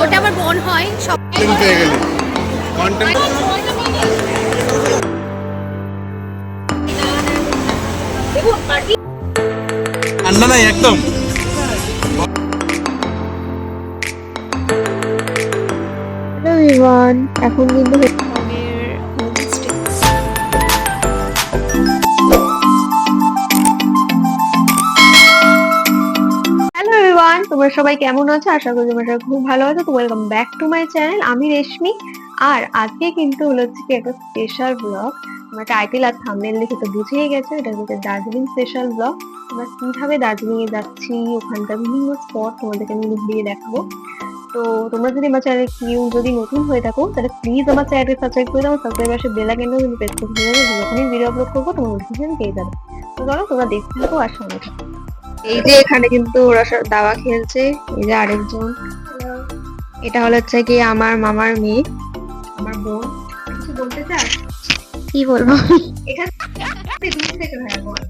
ওটা আমার বোন হয় সব পেয়ে গেলি কন্টেন্ট ঠান্ডা নাই একদম। হ্যালো এভরিওয়ান, এখন কিন্তু তোমরা সবাই কেমন আছো? আশা করি তোমরা সবাই খুব ভালো আছো। তো welcome back to my channel. আমি রেশমি, আর আজকে কিন্তু হলো হচ্ছে কি একটা স্পেশাল ব্লগ। তোমরা টাইটেল আর থাম্বনেল দেখে তো বুঝেই গেছো, এটা হচ্ছে দার্জিলিং স্পেশাল ব্লগ। আমরা কিভাবে দার্জিলিং এ যাচ্ছি, ওখানকার বিভিন্ন স্পট তোমাদেরকে আমি ঘুরিয়ে দেখাবো। তো তোমরা যদি আমার চ্যানেল যদি নতুন হয়ে থাকো, তাহলে প্লিজ আমার চ্যানেলটি সাবস্ক্রাইব করে দাও। সাবস্ক্রাইব আসে বেল আইকনটা কিন্তু প্রেস করে দিও, যখনই ভিডিও আপলোড করবো তোমার নোটিফিকেশন পেয়ে যাবে। তো চলো তোমরা দেখতে থাকো আর সঙ্গে থাকো। এই যে এখানে কিন্তু ওরা সব দাবা খেলছে। এই যে আরেকজন, এটা হলো হচ্ছে কি আমার মামার মেয়ে, আমার বোন। কিছু বলতে চাস? কি বলবো? এখানে দূর থেকে ভাই বল,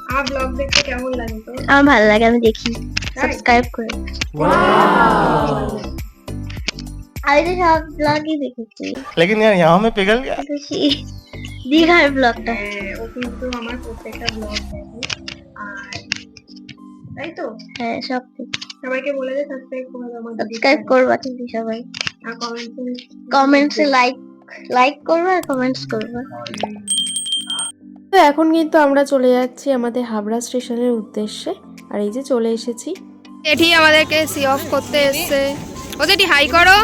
আমার ব্লগ দেখতে কেমন লাগে তো? আমার ভালো লাগে, আমি দেখি, সাবস্ক্রাইব করে। আমি তো সব ব্লগই দেখেছি, लेकिन यार यहाँ में पिघल गया। দীঘার ব্লগটা। ও কিন্তু আমার প্রত্যেকটা ব্লগ দেখে, আর তাই তো? হ্যাঁ, সব সবাইকে বলে দে সাবস্ক্রাইব করে দাও। সাবস্ক্রাইব করবা কিন্তু সবাই, আর কমেন্টসে লাইক করবা আর কমেন্টস করবা। তো এখন কিন্তু আমরা চলে যাচ্ছি আমাদের হাবড়া স্টেশনের উদ্দেশ্যে। আর এই যে চলে এসেছি। এটি আমাদেরকে সি অফ করতে এসেছে। ওদের হাই করো।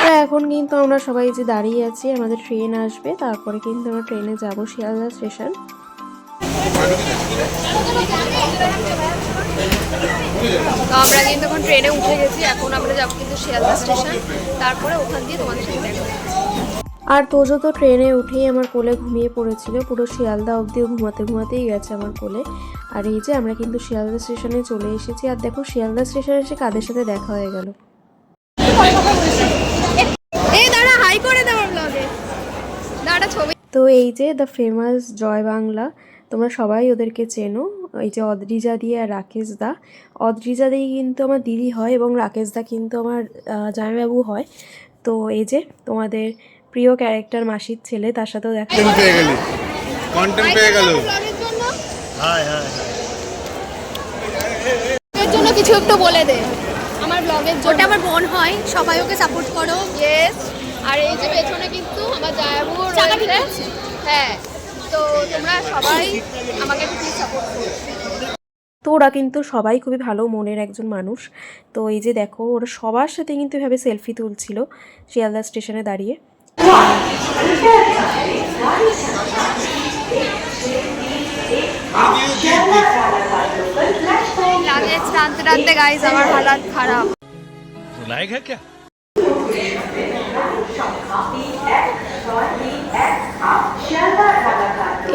তো এখন কিন্তু আমরা সবাই যে দাঁড়িয়ে আছি, আমাদের ট্রেন আসবে, তারপরে কিন্তু আমরা ট্রেনে যাব শিয়ালদা স্টেশন। তো আমরা কিন্তু এখন ট্রেনে উঠে গেছি, এখন আমরা যাবো কিন্তু শিয়ালদা স্টেশন, তারপরে ওখান দিয়ে তোমাদের সাথে দেখা হবে। আর তোজো তো ট্রেনে উঠেই আমার কোলে ঘুমিয়ে পড়েছিল, পুরো শিয়ালদা অবধিও ঘুমাতেই গেছে আমার কোলে। আর এই যে আমরা কিন্তু শিয়ালদা স্টেশনে চলে এসেছি। আর দেখো শিয়ালদা স্টেশনে এসে কাদের সাথে দেখা হয়ে গেল। তো এই যে দ্য ফেমাস জয় বাংলা, তোমরা সবাই ওদেরকে চেনো। এই যে অদ্রিজা দি আর রাকেশ দা। অদ্রিজা দি কিন্তু আমার দিদি হয় এবং রাকেশ দা কিন্তু আমার জামাইবাবু হয়। তো এই যে তোমাদের প্রিয় ক্যারেক্টার মাসির ছেলে, তার সাথেও দেখা পেয়ে গেলি কন্টেন্ট পেয়ে গেল। হাই হাই এর জন্য কিছু একটু বলে দে আমার ব্লগের জন্য। ওটা আমার বোন হয়, সবাই ওকে সাপোর্ট করো। ইয়েস। আর এই যে পেছনে কিন্তু আমার জায়াবু রয়েছে। হ্যাঁ, তো তোমরা সবাই আমাকে একটু সাপোর্ট করো। তো ওরা কিন্তু সবাই খুবই ভালো মনের একজন মানুষ। তো এই যে দেখো ওরা সবার সাথে কিন্তু এভাবে সেলফি তুলছিল শিয়ালদা স্টেশনে দাঁড়িয়ে। লাগেজ টানতে টানতে গাইস আমার হালাত খারাপ। लायक है क्या?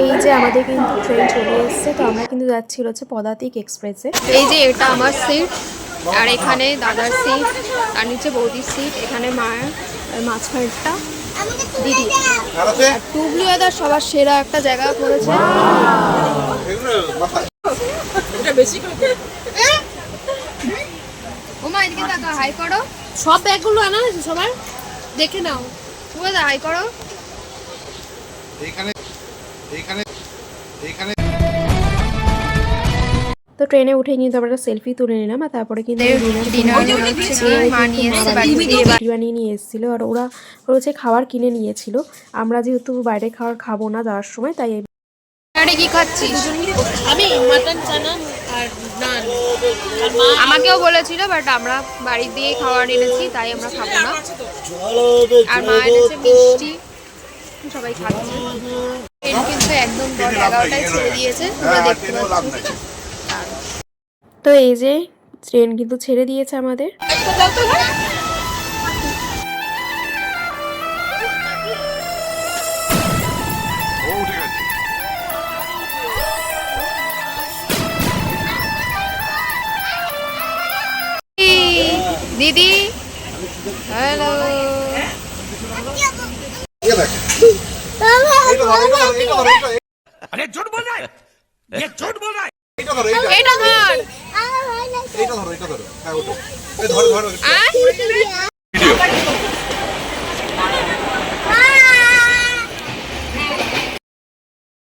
এই যে আমাদের কিন্তু ট্রেন চলে এসেছে। তো আমরা কিন্তু যাচ্ছি হচ্ছে পদাতিক এক্সপ্রেসে। এই যে এটা আমার সিট, আর এখানে দাদার সিট, আর নিচে বৌদির সিট, এখানে মায়ের, আর মাঝখানটা দিদি। আর টুবলু দাদা সবার সেরা একটা জায়গা করেছে। ওমা এদিকে তাকা, হাই করো। সব ব্যাগগুলো আনা হয়েছে সবার, দেখে নাও। তুমি হাই করো। তো ট্রেনে উঠে কিন্তু আমরা সেলফি তুলে নিলাম। আর তারপরে কিন্তু বানিয়ে নিয়ে এসেছিল, আর ওরা হচ্ছে খাবার কিনে নিয়েছিল। আমরা যেহেতু বাইরে খাবার খাবো না যাওয়ার সময়, তাই কি খাচ্ছিস? আমি মাটন চানা আর নান। আমাকেও বলেছিল, বাট আমরা বাড়ি দিয়ে খাবার এনেছি, তাই আমরা খাবো না। আর মা এনেছে মিষ্টি, সবাই খাচ্ছে। ট্রেন কিন্তু একদম 11টায় ছেড়ে দিয়েছে, তোমরা দেখতে পাচ্ছ। তো এই যে ট্রেন কিন্তু ছেড়ে দিয়েছে আমাদের। দিদি হ্যালো। अरे झूठ बोल रहा है, ये झूठ बोल रहा है। এটা ধর। এইটা ধরো হ্যাঁ ওটা এই ধরো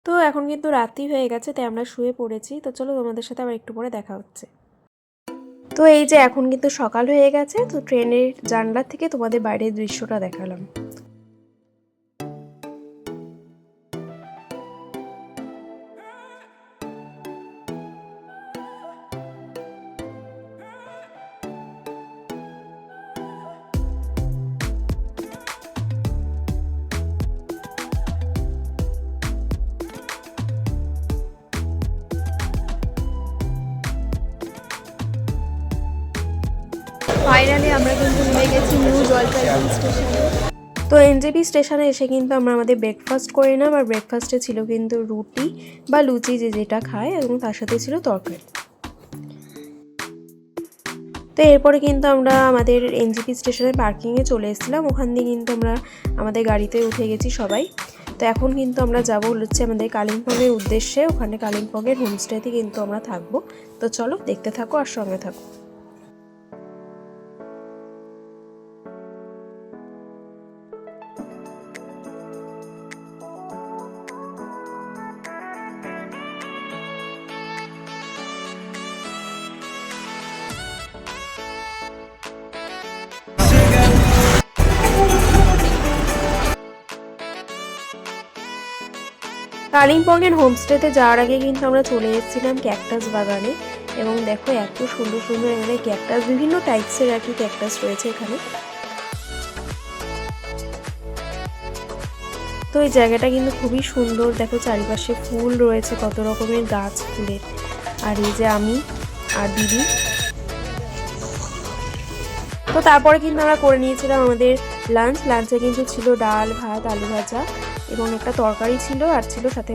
তো এখন কিন্তু রাত্রি হয়ে গেছে, তাই আমরা শুয়ে পড়েছি। তো চলো তোমাদের সাথে আবার একটু পরে দেখা হচ্ছে। তো এই যে এখন কিন্তু সকাল হয়ে গেছে, তো ট্রেনের জানলার থেকে তোমাদের বাইরের দৃশ্যটা দেখালাম। ফাইনালি আমরা কিন্তু নেমে গেছি নিউ জলপাইগুড়ি স্টেশনে। তো এনজেপি স্টেশনে এসে কিন্তু আমরা আমাদের ব্রেকফাস্ট করে নিলাম। আর ব্রেকফাস্টে ছিল কিন্তু রুটি বা লুচি, যে যেটা খায়, এবং তার সাথে ছিল তরকারি। তো এরপরে কিন্তু আমরা আমাদের এনজেপি স্টেশনের পার্কিংয়ে চলে এসেছিলাম। ওখান দিয়ে কিন্তু আমরা আমাদের গাড়িতে উঠে গেছি সবাই। তো এখন কিন্তু আমরা যাবো হচ্ছে আমাদের কালিম্পংয়ের উদ্দেশ্যে। ওখানে কালিম্পংয়ের হোমস্টেতে কিন্তু আমরা থাকবো। তো চলো দেখতে থাকো আর সঙ্গে থাকো। কালিম্পংয়ের হোমস্টেতে যাওয়ার আগে কিন্তু আমরা চলে এসেছিলাম ক্যাকটাস বাগানে। এবং দেখো এত সুন্দর সুন্দর এখানে ক্যাকটাস, বিভিন্ন টাইপসের আর কি ক্যাকটাস রয়েছে এখানে। তো এই জায়গাটা কিন্তু খুবই সুন্দর, দেখো চারিপাশে ফুল রয়েছে, কত রকমের গাছ ফুলের। আর এই যে আমি আর দিদি। তো তারপরে কিন্তু আমরা করে নিয়েছিলাম আমাদের লাঞ্চে কিন্তু ছিল ডাল, ভাত, আলু ভাজা এবং একটা তরকারি ছিল, আর ছিল সাথে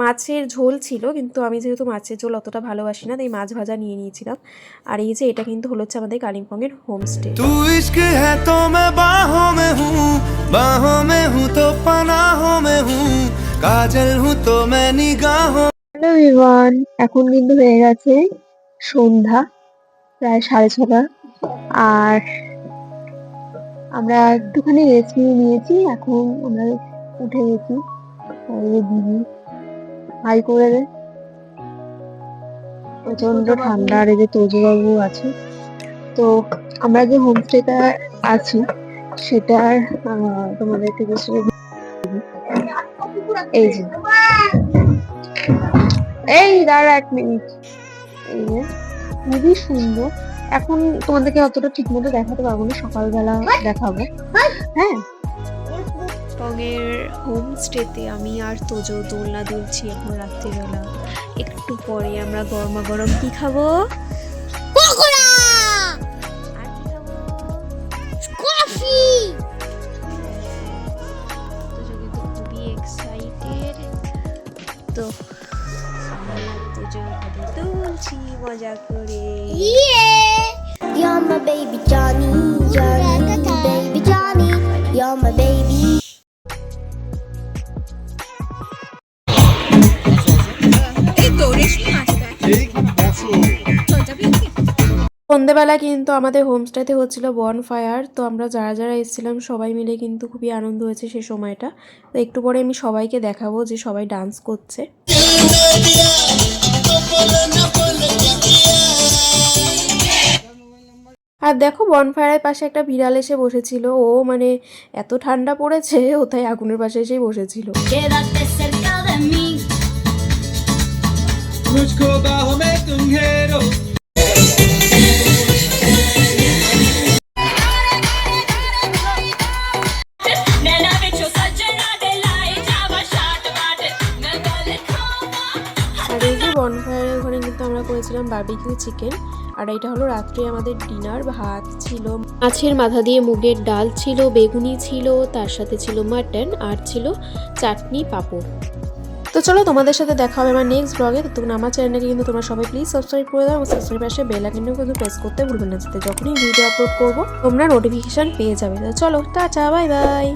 মাছের ঝোল ছিল। কিন্তু আমি যেহেতু মাছের ঝোল অতটা ভালোবাসি না, তাই মাছ ভাজা নিয়ে নিয়েছিলাম। আর এই যে এটা কিন্তু হচ্ছে আমাদের কালিম্পংয়ের হোমস্টে। হ্যালো এভরিওয়ান, এখন কিন্তু হয়ে গেছে সন্ধ্যা, প্রায় 6:30। আর আমরা একটুখানি রেস্ট নিয়েছি, এখন আমরা উঠে গেছি। দিদি হাই করে দে। প্রচন্ড ঠান্ডা। আর এই যে তোজবাবু আছে। তো আমরা যে হোমস্টেটা আছি সেটার তোমাদেরকে কিছু এই যে দাঁড়া 1 মিনিট। এই যে খুবই সুন্দর। এখন তোমাদেরকে অতটা ঠিক মতো দেখাতে পারবো না, সকালবেলা দেখাবো। হ্যাঁ, টঙের হোমস্টেতে আমি আর তোজো দোলনা দুলছি এখন রাত্রিবেলা। একটু পরে আমরা গরমা গরম কি খাবো? পকোড়া। আর কি খাবো? কফি। তোজো কিন্তু খুবই এক্সাইটেড। তো তোজো দুলছি মজা করে। You're my baby Johnny, baby Johnny. You're my baby. সন্ধ্যেবেলা কিন্তু আমাদের হোমস্টেতে হচ্ছিল বনফায়ার। তো আমরা যারা যারা এসেছিলাম সবাই মিলে কিন্তু খুবই আনন্দ হয়েছে সেই সময়টা। তো একটু পরে আমি সবাইকে দেখাবো যে সবাই ডান্স করছে। আর দেখো বনফায়ারের পাশে একটা বিড়াল এসে বসেছিল। ও মানে এত ঠান্ডা পড়েছে, ও তাই আগুনের পাশে এসেই বসেছিল। আর এই যে বনফায়ারের ওখানে কিন্তু আমরা করেছিলাম বারবিকিউ চিকেন। আর এটা হলো রাত্রে আমাদের ডিনার। ভাত ছিল, মাছের মাথা দিয়ে মুগের ডাল ছিল, বেগুনি ছিল, তার সাথে ছিল মাটন, আর ছিল চাটনি, পাঁপড়। তো চলো তোমাদের সাথে দেখা হবে আমার নেক্সট ব্লগে। তো তখন আমার চ্যানেলকে কিন্তু তোমরা সবাই প্লিজ সাবস্ক্রাইব করে দাও এবং সাবস্ক্রাইব পাশে বেল আইকনটাও কিন্তু প্রেস করতে ভুলবেন না, যাতে যখনই ভিডিও আপলোড করবো তোমরা নোটিফিকেশন পেয়ে যাবে। তো চলো টাটা, বাই বাই।